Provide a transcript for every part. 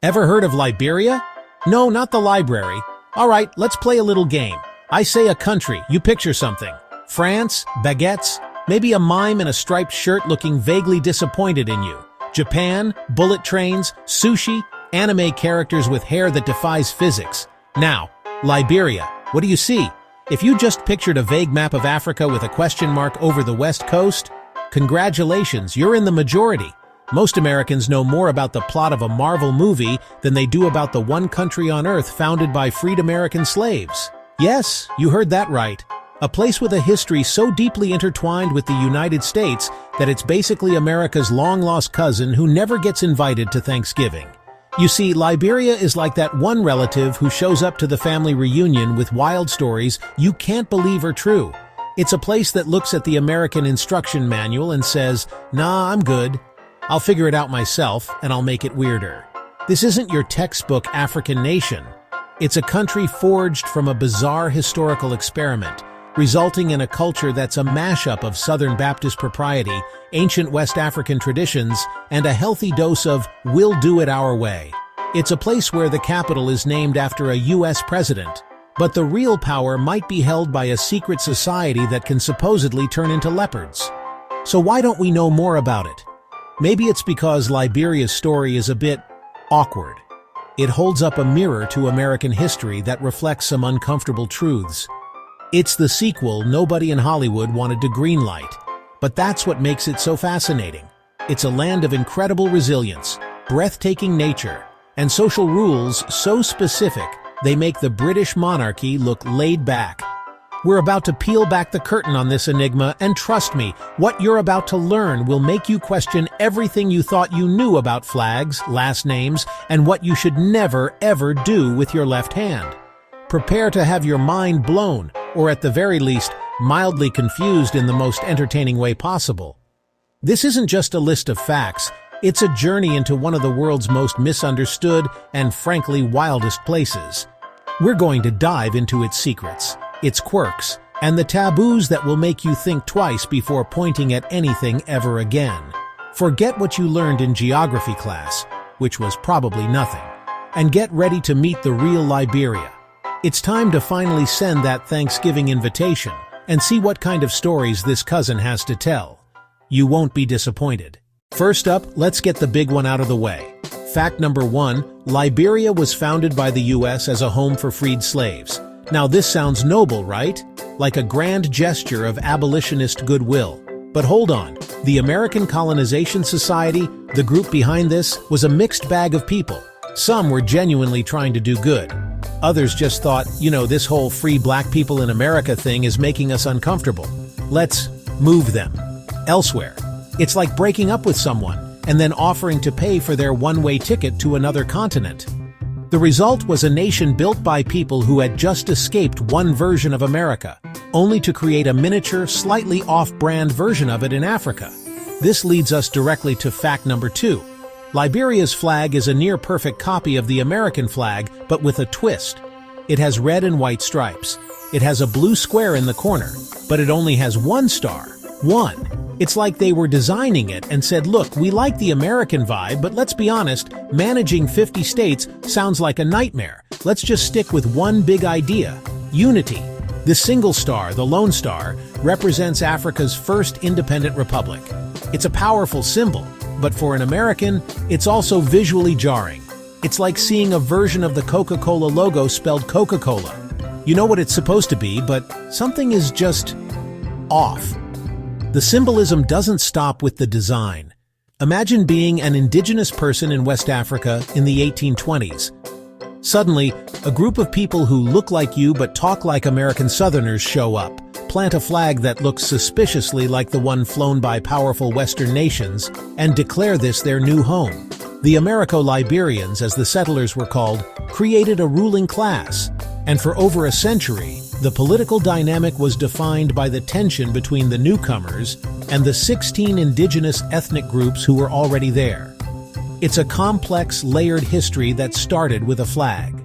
Ever heard of Liberia? No, not the library. All right, let's play a little game. I say a country, you picture something. France, baguettes, maybe a mime in a striped shirt looking vaguely disappointed in you. Japan, bullet trains, sushi, anime characters with hair that defies physics. Now, Liberia, what do you see? If you just pictured a vague map of Africa with a question mark over the west coast, congratulations, you're in the majority. Most Americans know more about the plot of a Marvel movie than they do about the one country on Earth founded by freed American slaves. Yes, you heard that right. A place with a history so deeply intertwined with the United States that it's basically America's long-lost cousin who never gets invited to Thanksgiving. You see, Liberia is like that one relative who shows up to the family reunion with wild stories you can't believe are true. It's a place that looks at the American instruction manual and says, "Nah, I'm good. I'll figure it out myself, and I'll make it weirder." This isn't your textbook African nation. It's a country forged from a bizarre historical experiment, resulting in a culture that's a mashup of Southern Baptist propriety, ancient West African traditions, and a healthy dose of "we'll do it our way." It's a place where the capital is named after a U.S. president, but the real power might be held by a secret society that can supposedly turn into leopards. So why don't we know more about it? Maybe it's because Liberia's story is a bit awkward. It holds up a mirror to American history that reflects some uncomfortable truths. It's the sequel nobody in Hollywood wanted to greenlight, but that's what makes it so fascinating. It's a land of incredible resilience, breathtaking nature, and social rules so specific they make the British monarchy look laid back. We're about to peel back the curtain on this enigma, and trust me, what you're about to learn will make you question everything you thought you knew about flags, last names, and what you should never, ever do with your left hand. Prepare to have your mind blown, or at the very least, mildly confused in the most entertaining way possible. This isn't just a list of facts, it's a journey into one of the world's most misunderstood and frankly wildest places. We're going to dive into its secrets, its quirks, and the taboos that will make you think twice before pointing at anything ever again. Forget what you learned in geography class, which was probably nothing, and get ready to meet the real Liberia. It's time to finally send that Thanksgiving invitation and see what kind of stories this cousin has to tell. You won't be disappointed. First up, let's get the big one out of the way. Fact number 1, Liberia was founded by the U.S. as a home for freed slaves. Now this sounds noble, right? Like a grand gesture of abolitionist goodwill. But hold on, the American Colonization Society, the group behind this, was a mixed bag of people. Some were genuinely trying to do good. Others just thought, this whole free black people in America thing is making us uncomfortable. Let's move them elsewhere. It's like breaking up with someone and then offering to pay for their one-way ticket to another continent. The result was a nation built by people who had just escaped one version of America, only to create a miniature, slightly off-brand version of it in Africa. This leads us directly to fact number 2. Liberia's flag is a near-perfect copy of the American flag, but with a twist. It has red and white stripes. It has a blue square in the corner, but it only has one star. One. It's like they were designing it and said, look, we like the American vibe, but let's be honest, managing 50 states sounds like a nightmare. Let's just stick with one big idea: unity. The single star, the Lone Star, represents Africa's first independent republic. It's a powerful symbol, but for an American, it's also visually jarring. It's like seeing a version of the Coca-Cola logo spelled Coca-Cola. You know what it's supposed to be, but something is just off. The symbolism doesn't stop with the design. Imagine being an indigenous person in West Africa in the 1820s. Suddenly, a group of people who look like you but talk like American Southerners show up, plant a flag that looks suspiciously like the one flown by powerful Western nations, and declare this their new home. The Americo-Liberians, as the settlers were called, created a ruling class, and for over a century, the political dynamic was defined by the tension between the newcomers and the 16 indigenous ethnic groups who were already there. It's a complex, layered history that started with a flag.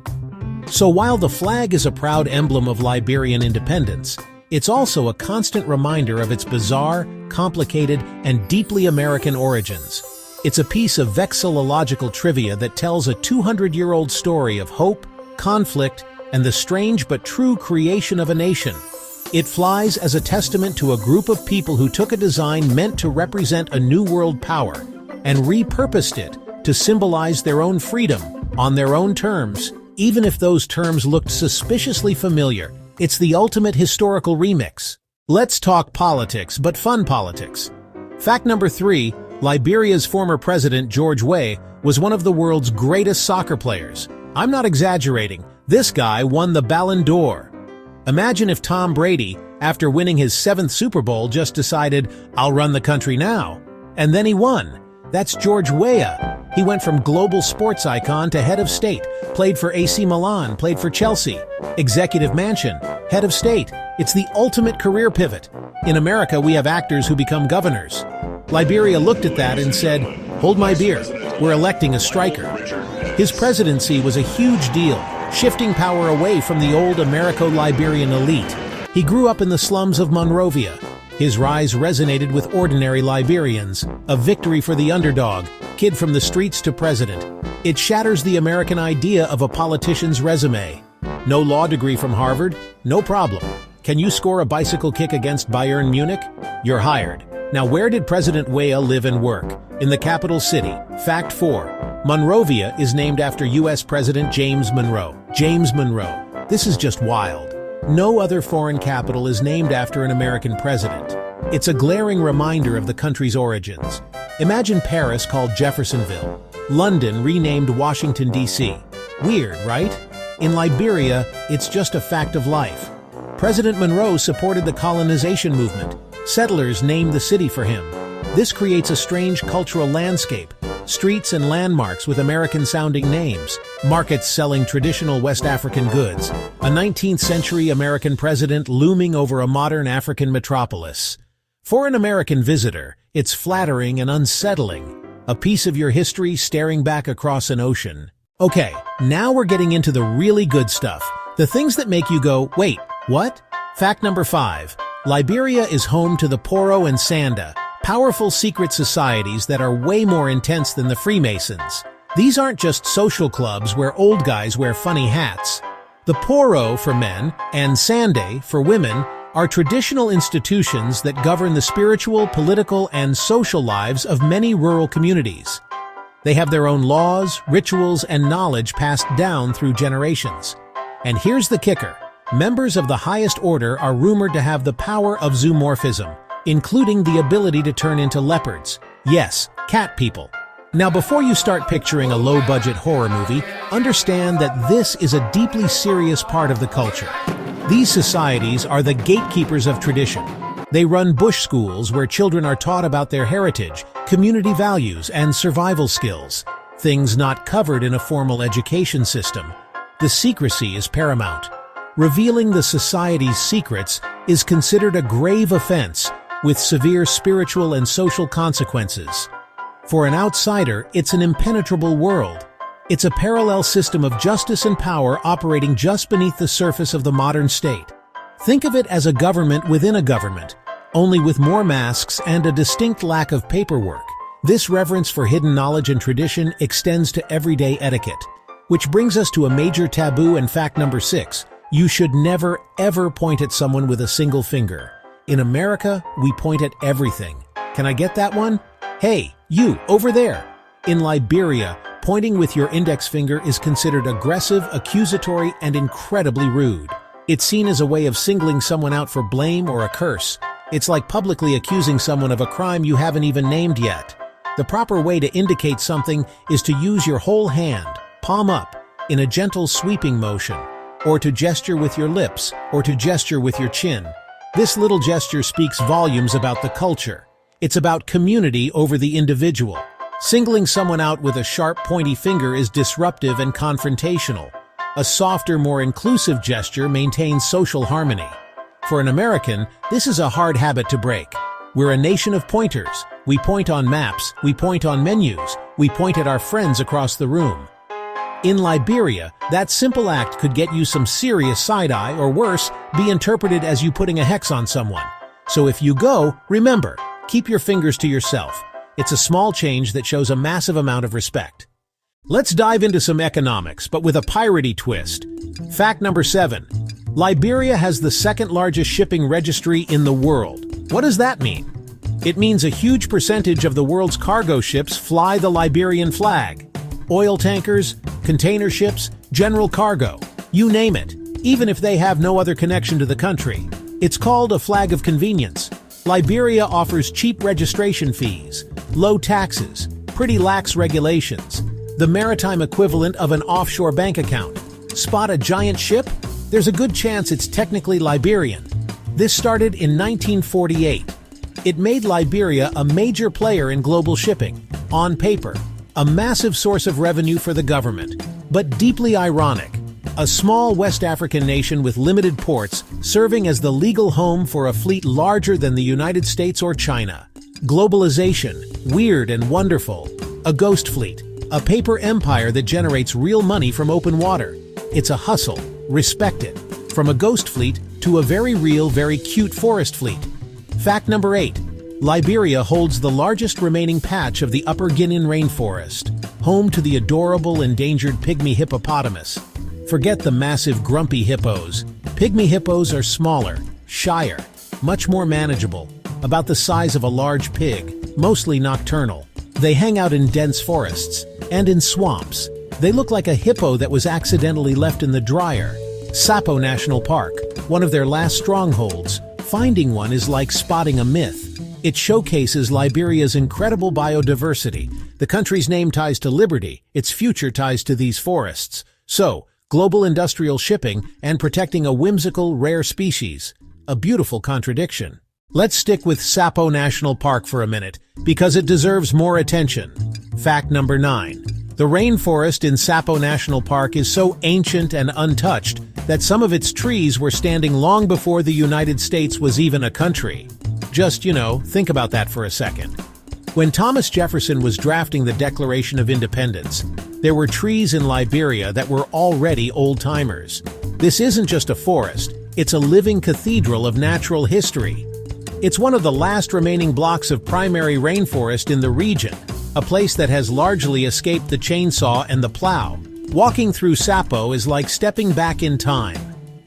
So while the flag is a proud emblem of Liberian independence, it's also a constant reminder of its bizarre, complicated, and deeply American origins. It's a piece of vexillological trivia that tells a 200-year-old story of hope, conflict, and the strange but true creation of a nation. It flies as a testament to a group of people who took a design meant to represent a new world power and repurposed it to symbolize their own freedom on their own terms, even if those terms looked suspiciously familiar. It's the ultimate historical remix. Let's talk politics, but fun politics. Fact number 3, Liberia's former president George Weah was one of the world's greatest soccer players. I'm not exaggerating. This guy won the Ballon d'Or. Imagine if Tom Brady, after winning his 7th Super Bowl, just decided, I'll run the country now. And then he won. That's George Weah. He went from global sports icon to head of state, played for AC Milan, played for Chelsea, executive mansion, head of state. It's the ultimate career pivot. In America, we have actors who become governors. Liberia looked at that and said, hold my beer, we're electing a striker. His presidency was a huge deal, shifting power away from the old Americo-Liberian elite. He grew up in the slums of Monrovia. His rise resonated with ordinary Liberians, a victory for the underdog, kid from the streets to president. It shatters the American idea of a politician's resume. No law degree from Harvard? No problem. Can you score a bicycle kick against Bayern Munich? You're hired. Now, where did President Weah live and work? In the capital city. Fact 4. Monrovia is named after U.S. President James Monroe. James Monroe. This is just wild. No other foreign capital is named after an American president. It's a glaring reminder of the country's origins. Imagine Paris called Jeffersonville, London renamed Washington, D.C. Weird, right? In Liberia, it's just a fact of life. President Monroe supported the colonization movement. Settlers named the city for him. This creates a strange cultural landscape. Streets and landmarks with American-sounding names. Markets selling traditional West African goods. A 19th-century American president looming over a modern African metropolis. For an American visitor, it's flattering and unsettling. A piece of your history staring back across an ocean. Okay, now we're getting into the really good stuff. The things that make you go, wait, what? Fact number 5. Liberia is home to the Poro and Sanda, powerful secret societies that are way more intense than the Freemasons. These aren't just social clubs where old guys wear funny hats. The Poro for men and Sande for women are traditional institutions that govern the spiritual, political, and social lives of many rural communities. They have their own laws, rituals, and knowledge passed down through generations. And here's the kicker. Members of the highest order are rumored to have the power of zoomorphism, including the ability to turn into leopards. Yes, cat people. Now, before you start picturing a low-budget horror movie, understand that this is a deeply serious part of the culture. These societies are the gatekeepers of tradition. They run bush schools where children are taught about their heritage, community values, and survival skills, things not covered in a formal education system. The secrecy is paramount. Revealing the society's secrets is considered a grave offense with severe spiritual and social consequences. For an outsider, it's an impenetrable world. It's a parallel system of justice and power operating just beneath the surface of the modern state. Think of it as a government within a government, only with more masks and a distinct lack of paperwork. This reverence for hidden knowledge and tradition extends to everyday etiquette. Which brings us to a major taboo and fact number 6. You should never, ever point at someone with a single finger. In America, we point at everything. Can I get that one? Hey, you, over there. In Liberia, pointing with your index finger is considered aggressive, accusatory, and incredibly rude. It's seen as a way of singling someone out for blame or a curse. It's like publicly accusing someone of a crime you haven't even named yet. The proper way to indicate something is to use your whole hand, palm up, in a gentle sweeping motion, or to gesture with your lips, or to gesture with your chin. This little gesture speaks volumes about the culture. It's about community over the individual. Singling someone out with a sharp, pointy finger is disruptive and confrontational. A softer, more inclusive gesture maintains social harmony. For an American, this is a hard habit to break. We're a nation of pointers. We point on maps, we point on menus, we point at our friends across the room. In Liberia, that simple act could get you some serious side-eye or worse, be interpreted as you putting a hex on someone. So if you go, remember, keep your fingers to yourself. It's a small change that shows a massive amount of respect. Let's dive into some economics, but with a piratey twist. Fact number 7. Liberia has the second largest shipping registry in the world. What does that mean? It means a huge percentage of the world's cargo ships fly the Liberian flag. Oil tankers, container ships, general cargo, you name it, even if they have no other connection to the country. It's called a flag of convenience. Liberia offers cheap registration fees, low taxes, pretty lax regulations, the maritime equivalent of an offshore bank account. Spot a giant ship? There's a good chance it's technically Liberian. This started in 1948. It made Liberia a major player in global shipping. On paper, a massive source of revenue for the government, but deeply ironic. A small West African nation with limited ports serving as the legal home for a fleet larger than the United States or China. Globalization, weird and wonderful. A ghost fleet, a paper empire that generates real money from open water. It's a hustle, respect it. From a ghost fleet to a very real, very cute forest fleet. Fact number 8. Liberia holds the largest remaining patch of the Upper Guinean rainforest, home to the adorable endangered pygmy hippopotamus. Forget the massive grumpy hippos. Pygmy hippos are smaller, shyer, much more manageable, about the size of a large pig, mostly nocturnal. They hang out in dense forests and in swamps. They look like a hippo that was accidentally left in the dryer. Sapo National Park, one of their last strongholds. Finding one is like spotting a myth. It showcases Liberia's incredible biodiversity. The country's name ties to liberty, its future ties to these forests. So, global industrial shipping and protecting a whimsical, rare species. A beautiful contradiction. Let's stick with Sapo National Park for a minute, because it deserves more attention. Fact number 9. The rainforest in Sapo National Park is so ancient and untouched that some of its trees were standing long before the United States was even a country. Just, think about that for a second. When Thomas Jefferson was drafting the Declaration of Independence, there were trees in Liberia that were already old-timers. This isn't just a forest, it's a living cathedral of natural history. It's one of the last remaining blocks of primary rainforest in the region, a place that has largely escaped the chainsaw and the plow. Walking through Sapo is like stepping back in time.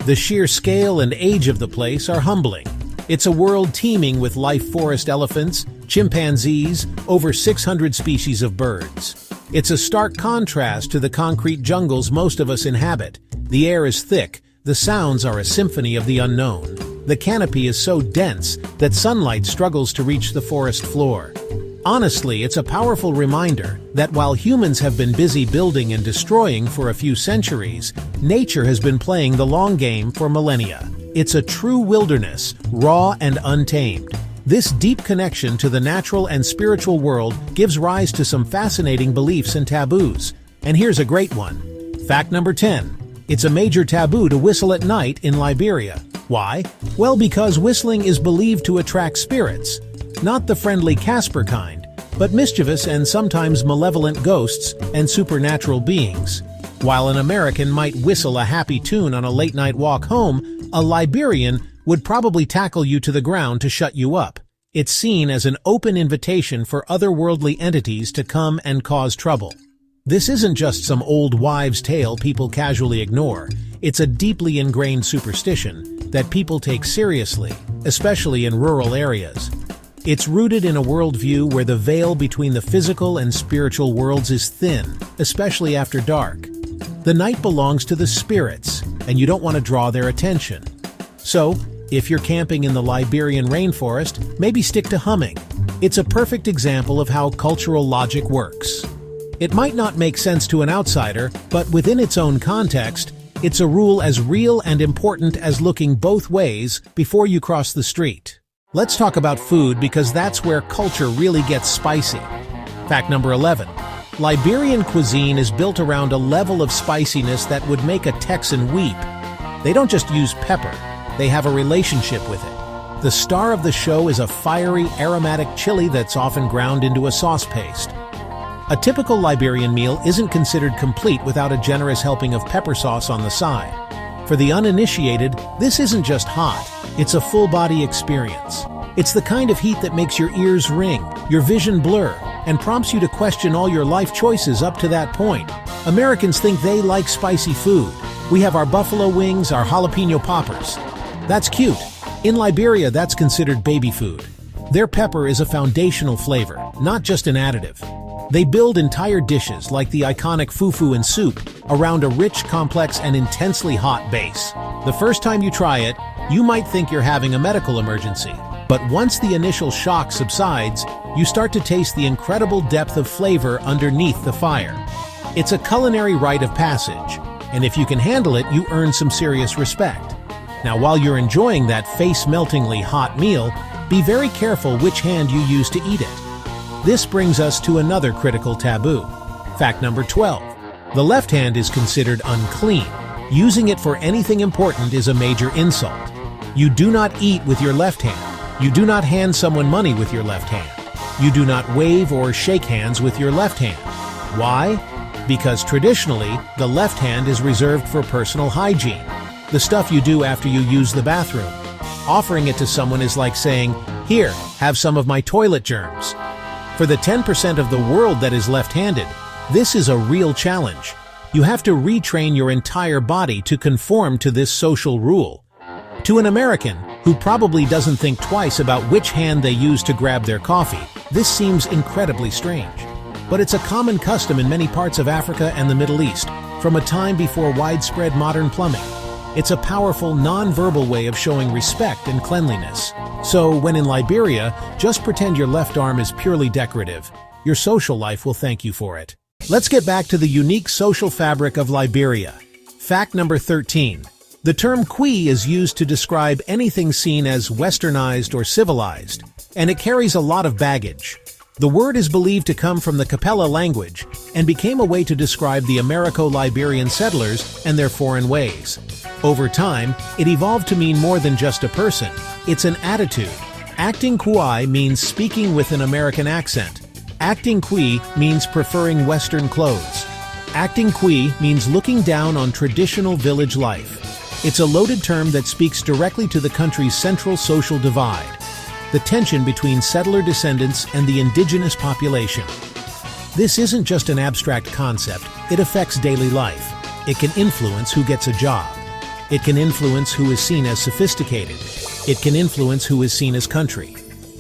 The sheer scale and age of the place are humbling. It's a world teeming with life forest elephants, chimpanzees, over 600 species of birds. It's a stark contrast to the concrete jungles most of us inhabit. The air is thick, the sounds are a symphony of the unknown. The canopy is so dense that sunlight struggles to reach the forest floor. Honestly, it's a powerful reminder that while humans have been busy building and destroying for a few centuries, nature has been playing the long game for millennia. It's a true wilderness, raw and untamed. This deep connection to the natural and spiritual world gives rise to some fascinating beliefs and taboos. And here's a great one. Fact number 10. It's a major taboo to whistle at night in Liberia. Why? Well, because whistling is believed to attract spirits. Not the friendly Casper kind, but mischievous and sometimes malevolent ghosts and supernatural beings. While an American might whistle a happy tune on a late-night walk home, a Liberian would probably tackle you to the ground to shut you up. It's seen as an open invitation for otherworldly entities to come and cause trouble. This isn't just some old wives' tale people casually ignore. It's a deeply ingrained superstition that people take seriously, especially in rural areas. It's rooted in a worldview where the veil between the physical and spiritual worlds is thin, especially after dark. The night belongs to the spirits, and you don't want to draw their attention. So, if you're camping in the Liberian rainforest, maybe stick to humming. It's a perfect example of how cultural logic works. It might not make sense to an outsider, but within its own context, it's a rule as real and important as looking both ways before you cross the street. Let's talk about food because that's where culture really gets spicy. Fact number 11. Liberian cuisine is built around a level of spiciness that would make a Texan weep. They don't just use pepper, they have a relationship with it. The star of the show is a fiery, aromatic chili that's often ground into a sauce paste. A typical Liberian meal isn't considered complete without a generous helping of pepper sauce on the side. For the uninitiated, this isn't just hot, it's a full-body experience. It's the kind of heat that makes your ears ring, your vision blur, and prompts you to question all your life choices up to that point. Americans think they like spicy food. We have our buffalo wings, our jalapeno poppers. That's cute. In Liberia, that's considered baby food. Their pepper is a foundational flavor, not just an additive. They build entire dishes like the iconic fufu and soup around a rich, complex, and intensely hot base. The first time you try it, you might think you're having a medical emergency. But once the initial shock subsides, you start to taste the incredible depth of flavor underneath the fire. It's a culinary rite of passage, and if you can handle it, you earn some serious respect. Now, while you're enjoying that face-meltingly hot meal, be very careful which hand you use to eat it. This brings us to another critical taboo. Fact number 12. The left hand is considered unclean. Using it for anything important is a major insult. You do not eat with your left hand. You do not hand someone money with your left hand. You do not wave or shake hands with your left hand. Why? Because traditionally, the left hand is reserved for personal hygiene, the stuff you do after you use the bathroom. Offering it to someone is like saying, "Here, have some of my toilet germs." For the 10% of the world that is left-handed, this is a real challenge. You have to retrain your entire body to conform to this social rule. To an American, who probably doesn't think twice about which hand they use to grab their coffee, this seems incredibly strange. But it's a common custom in many parts of Africa and the Middle East, from a time before widespread modern plumbing. It's a powerful, non-verbal way of showing respect and cleanliness. So, when in Liberia, just pretend your left arm is purely decorative. Your social life will thank you for it. Let's get back to the unique social fabric of Liberia. Fact number 13. The term "Kwi" is used to describe anything seen as westernized or civilized, and it carries a lot of baggage. The word is believed to come from the Capella language and became a way to describe the Americo-Liberian settlers and their foreign ways. Over time, it evolved to mean more than just a person. It's an attitude. Acting Kwi means speaking with an American accent. Acting Kwi means preferring Western clothes. Acting Kwi means looking down on traditional village life. It's a loaded term that speaks directly to the country's central social divide, the tension between settler descendants and the indigenous population. This isn't just an abstract concept, it affects daily life. It can influence who gets a job. It can influence who is seen as sophisticated. It can influence who is seen as country.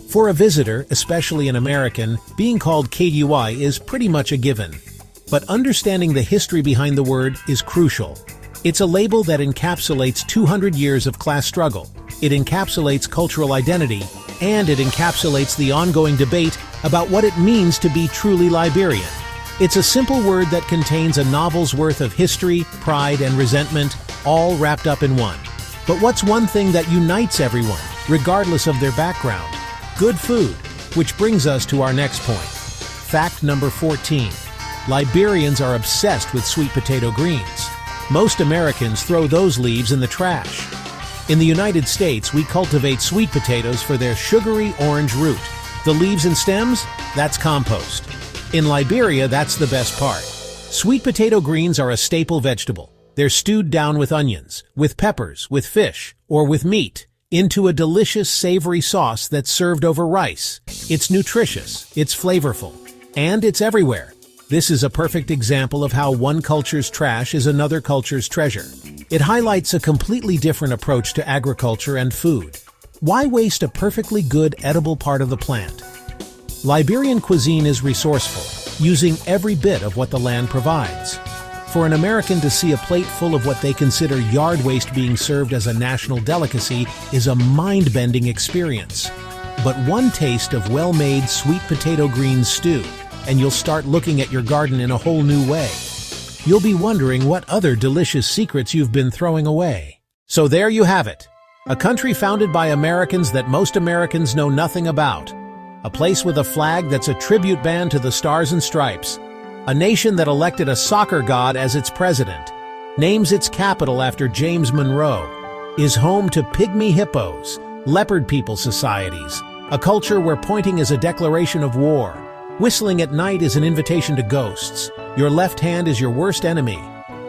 For a visitor, especially an American, being called KUI is pretty much a given. But understanding the history behind the word is crucial. It's a label that encapsulates 200 years of class struggle. It encapsulates cultural identity, and it encapsulates the ongoing debate about what it means to be truly Liberian. It's a simple word that contains a novel's worth of history, pride, and resentment, all wrapped up in one. But what's one thing that unites everyone, regardless of their background? Good food, which brings us to our next point. Fact number 14. Liberians are obsessed with sweet potato greens. Most Americans throw those leaves in the trash. In the United States, we cultivate sweet potatoes for their sugary orange root. The leaves and stems? That's compost. In Liberia, that's the best part. Sweet potato greens are a staple vegetable. They're stewed down with onions, with peppers, with fish, or with meat, into a delicious savory sauce that's served over rice. It's nutritious, it's flavorful, and it's everywhere. This is a perfect example of how one culture's trash is another culture's treasure. It highlights a completely different approach to agriculture and food. Why waste a perfectly good edible part of the plant? Liberian cuisine is resourceful, using every bit of what the land provides. For an American to see a plate full of what they consider yard waste being served as a national delicacy is a mind-bending experience. But one taste of well-made sweet potato greens stew, and you'll start looking at your garden in a whole new way. You'll be wondering what other delicious secrets you've been throwing away. So there you have it. A country founded by Americans that most Americans know nothing about. A place with a flag that's a tribute band to the Stars and Stripes. A nation that elected a soccer god as its president. Names its capital after James Monroe. Is home to pygmy hippos, leopard people societies. A culture where pointing is a declaration of war. Whistling at night is an invitation to ghosts. Your left hand is your worst enemy.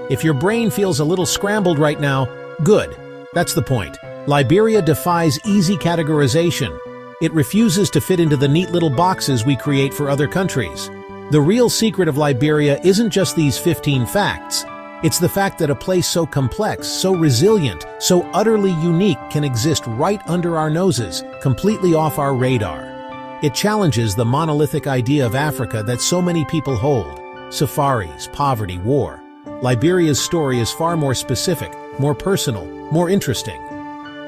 If your brain feels a little scrambled right now, good. That's the point. Liberia defies easy categorization. It refuses to fit into the neat little boxes we create for other countries. The real secret of Liberia isn't just these 15 facts. It's the fact that a place so complex, so resilient, so utterly unique can exist right under our noses, completely off our radar. It challenges the monolithic idea of Africa that so many people hold: safaris, poverty, war. Liberia's story is far more specific, more personal, more interesting.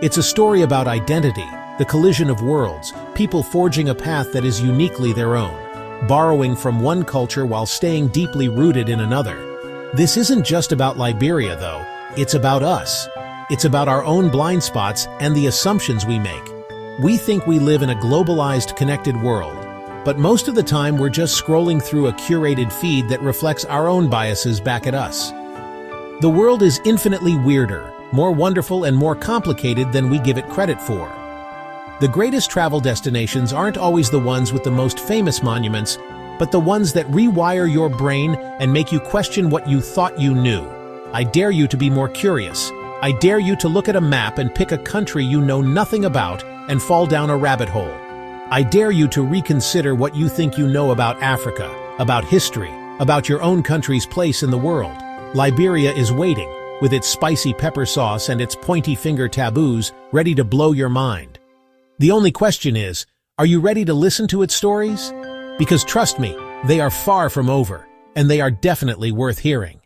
It's a story about identity, the collision of worlds, people forging a path that is uniquely their own, borrowing from one culture while staying deeply rooted in another. This isn't just about Liberia, though. It's about us. It's about our own blind spots and the assumptions we make. We think we live in a globalized, connected world, but most of the time we're just scrolling through a curated feed that reflects our own biases back at us. The world is infinitely weirder, more wonderful and more complicated than we give it credit for. The greatest travel destinations aren't always the ones with the most famous monuments, but the ones that rewire your brain and make you question what you thought you knew. I dare you to be more curious. I dare you to look at a map and pick a country you know nothing about and fall down a rabbit hole. I dare you to reconsider what you think you know about Africa, about history, about your own country's place in the world. Liberia is waiting, with its spicy pepper sauce and its pointy-finger taboos, ready to blow your mind. The only question is, are you ready to listen to its stories? Because trust me, they are far from over, and they are definitely worth hearing.